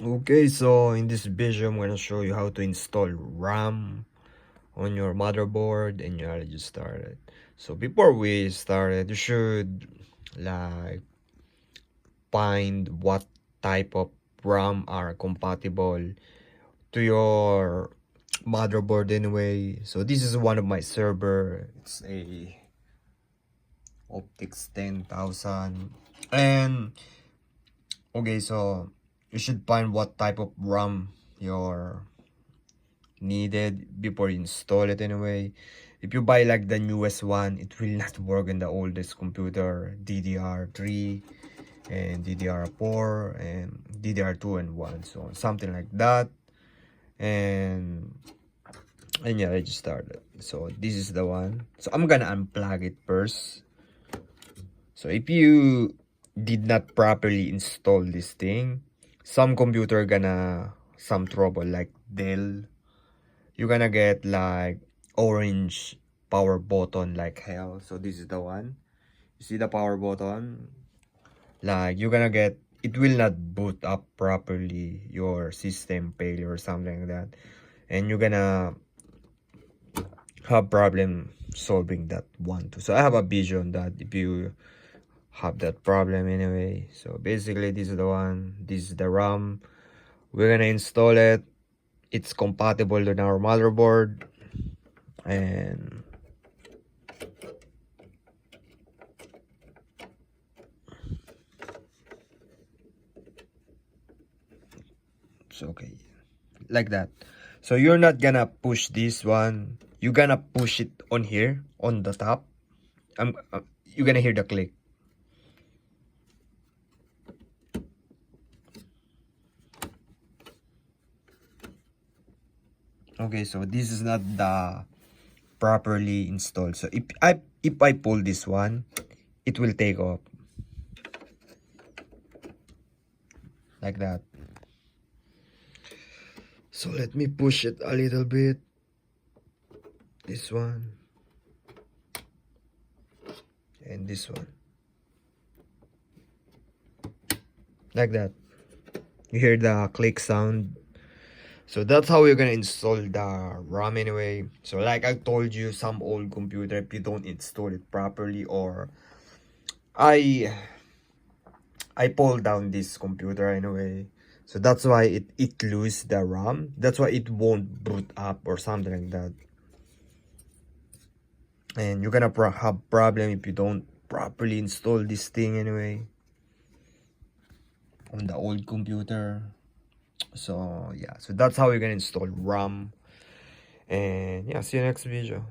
Okay, so in this video I'm gonna show you how to install RAM on your motherboard and you already started. So before we started, you should like find what type of RAM are compatible to your motherboard anyway. So this is one of my server. It's a Optix 10,000 and okay, so you should find what type of RAM you're needed before you install it anyway. If you buy like the newest one, it will not work in the oldest computer, DDR3 and DDR4 and DDR2 and 1, so something like that. And yeah, I just started. So this is the one. So I'm gonna unplug it first. So if you did not properly install this thing, some computer gonna some trouble like Dell. You're gonna get like orange power button like hell. So this is the one. You see the power button? Like you're gonna get, it will not boot up properly, your system failure or something like that. And you're gonna have problem solving that one too. So I have a vision that if you have that problem anyway. So basically this is the one. This is the RAM. We're gonna install it. It's compatible with our motherboard. And it's okay like that. So you're not gonna push this one, you're gonna push it on here on the top. You're gonna hear the click. Okay, so this is not the properly installed. So if I pull this one, it will take off like that. So let me push it a little bit. This one and this one like that. You hear the click sound. So that's how you're gonna install the RAM anyway. So like I told you, some old computer, if you don't install it properly, or I pulled down this computer anyway, so that's why it lose the RAM. That's why it won't boot up or something like that. And you're gonna have problem if you don't properly install this thing anyway on the old computer. So yeah, so that's how you're gonna install RAM. And yeah, see you next video.